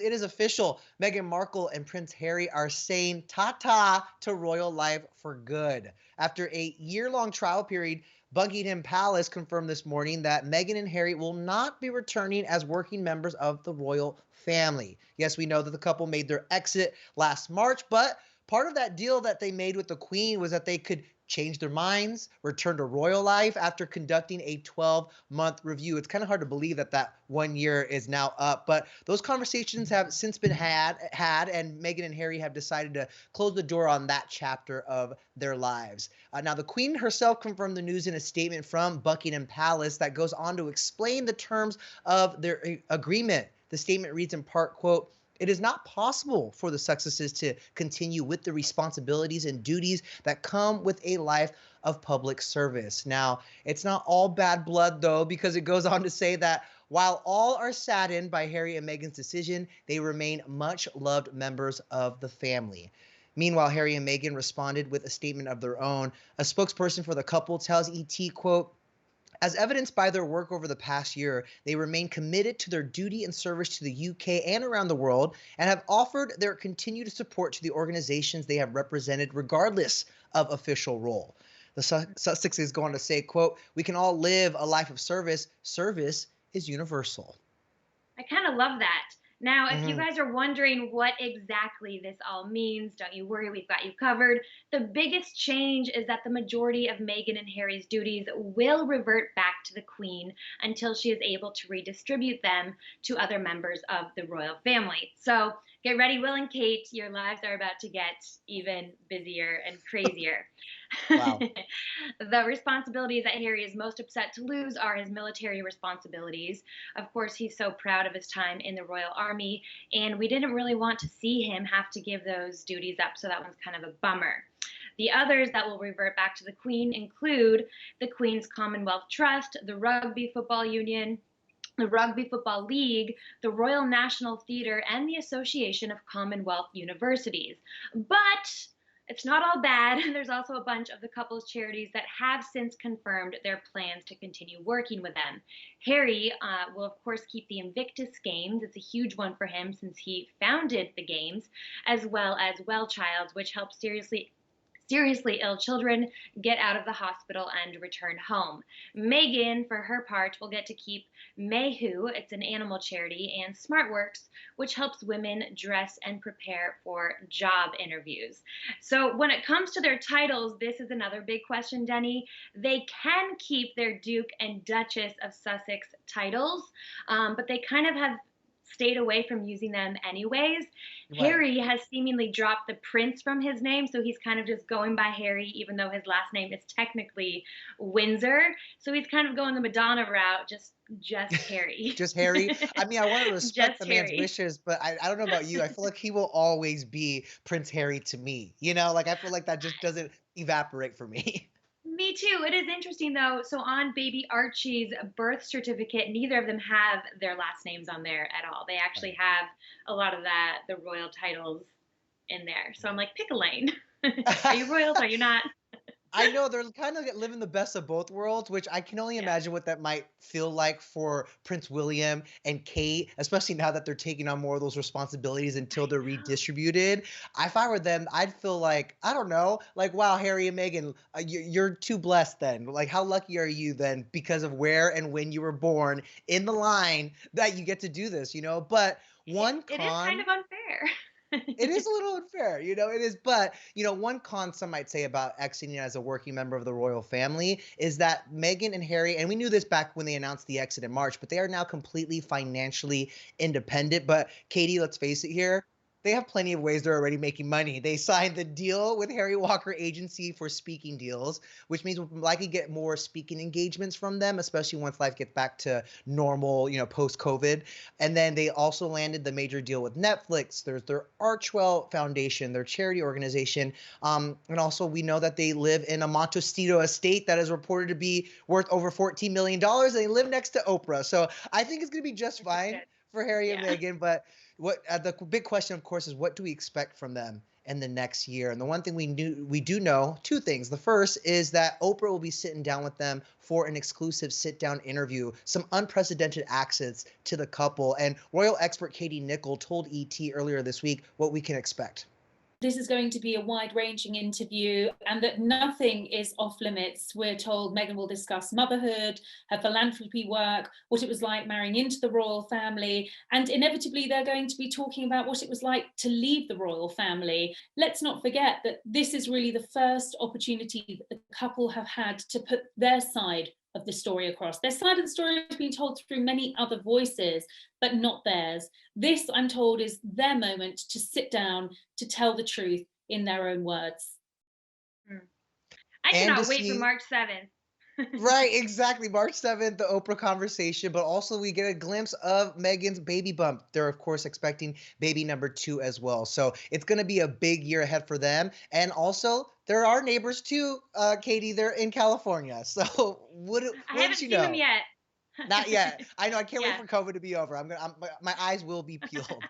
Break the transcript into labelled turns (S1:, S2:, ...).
S1: it is official. Meghan Markle and Prince Harry are saying ta-ta to royal life for good. After a year-long trial period, Buckingham Palace confirmed this morning that Meghan and Harry will not be returning as working members of the royal family. Yes, we know that the couple made their exit last March, but part of that deal that they made with the Queen was that they could change their minds, return to royal life after conducting a 12-month review. It's kind of hard to believe that that 1 year is now up, but those conversations have since been had, and Meghan and Harry have decided to close the door on that chapter of their lives. Now, the Queen herself confirmed the news in a statement from Buckingham Palace that goes on to explain the terms of their agreement. The statement reads in part, quote, "It is not possible for the Sussexes to continue with the responsibilities and duties that come with a life of public service." Now, it's not all bad blood, though, because it goes on to say that while all are saddened by Harry and Meghan's decision, they remain much loved members of the family. Meanwhile, Harry and Meghan responded with a statement of their own. A spokesperson for the couple tells ET, quote, "As evidenced by their work over the past year, they remain committed to their duty and service to the UK and around the world and have offered their continued support to the organizations they have represented regardless of official role." The Sussexes go on to say, quote, "We can all live a life of service. Service is universal."
S2: I kind of love that. Now, if you
S1: Mhm.
S2: guys are wondering what exactly this all means, don't you worry, we've got you covered. The biggest change is that the majority of Meghan and Harry's duties will revert back to the Queen until she is able to redistribute them to other members of the royal family. So get ready, Will and Kate, your lives are about to get even busier and crazier.
S1: Wow.
S2: The responsibilities that Harry is most upset to lose are his military responsibilities. Of course, he's so proud of his time in the Royal Army, and we didn't really want to see him have to give those duties up, so that one's kind of a bummer. The others that will revert back to the Queen include the Queen's Commonwealth Trust, the Rugby Football Union, the Rugby Football League, the Royal National Theatre, and the Association of Commonwealth Universities. But it's not all bad. There's also a bunch of the couple's charities that have since confirmed their plans to continue working with them. Harry will, of course, keep the Invictus Games. It's a huge one for him since he founded the Games, as well as Well Childs, which helps seriously ill children get out of the hospital and return home. Megan, for her part, will get to keep Mayhu, it's an animal charity, and SmartWorks, which helps women dress and prepare for job interviews. So when it comes to their titles, this is another big question, Denny. They can keep their Duke and Duchess of Sussex titles, but they kind of have stayed away from using them anyways.
S1: Right.
S2: Harry has seemingly dropped the prince from his name, so he's kind of just going by Harry, even though his last name is technically Windsor. So he's kind of going the Madonna route, just Harry.
S1: Just Harry. I mean, I want to respect
S2: Just
S1: the man's
S2: Harry.
S1: wishes, but I don't know about you. I feel like he will always be Prince Harry to me. Like I feel like that just doesn't evaporate for me.
S2: Me too. It is interesting though. So on baby Archie's birth certificate, neither of them have their last names on there at all. They actually
S1: Right.
S2: have a lot of the royal titles in there. So I'm like, pick a lane. Are you royals? Are you not?
S1: I know they're kind of living the best of both worlds, which I can only
S2: Yeah.
S1: imagine what that might feel like for Prince William and Kate, especially now that they're taking on more of those responsibilities until
S2: I
S1: they're
S2: know.
S1: redistributed. If I were them, I'd feel like, I don't know, like, wow, Harry and Meghan, you're too blessed then. Like, how lucky are you then because of where and when you were born in the line that you get to do this, But one
S2: It is kind
S1: con
S2: of unfair.
S1: it is a little unfair, it is. But, one con some might say about exiting as a working member of the royal family is that Meghan and Harry, and we knew this back when they announced the exit in March, but they are now completely financially independent. But Katie, let's face it here. They have plenty of ways they're already making money. They signed the deal with Harry Walker Agency for speaking deals, which means we'll likely get more speaking engagements from them, especially once life gets back to normal, post COVID. And then they also landed the major deal with Netflix. There's their Archwell Foundation, their charity organization. And also, we know that they live in a Montecito estate that is reported to be worth over $14 million. And they live next to Oprah. So I think it's going to be just
S2: Which is
S1: fine
S2: good.
S1: for Harry and
S2: Yeah.
S1: Meghan. But what the big question, of course, is what do we expect from them in the next year? And the one thing we do know, two things. The first is that Oprah will be sitting down with them for an exclusive sit-down interview, some unprecedented access to the couple. And royal expert Katie Nichol told ET earlier this week what we can expect.
S3: This is going to be a wide-ranging interview and that nothing is off limits. We're told Meghan will discuss motherhood, her philanthropy work, what it was like marrying into the royal family, and inevitably they're going to be talking about what it was like to leave the royal family. Let's not forget that this is really the first opportunity that the couple have had to put their side of the story across. Their side of the story has been told through many other voices, but not theirs. This, I'm told, is their moment to sit down to tell the truth in their own words.
S2: I
S1: And to
S2: cannot wait for
S1: see
S2: March 7th.
S1: Right, exactly. March 7th, the Oprah conversation, but also we get a glimpse of Megan's baby bump. They're, of course, expecting baby number two as well. So it's going to be a big year ahead for them. And also, there are neighbors too, Katie. They're in California. So
S2: I
S1: wouldn't
S2: haven't
S1: you
S2: seen them
S1: know?
S2: yet.
S1: Not yet. I know. I can't wait
S2: Yeah.
S1: for COVID to be over. My eyes will be peeled.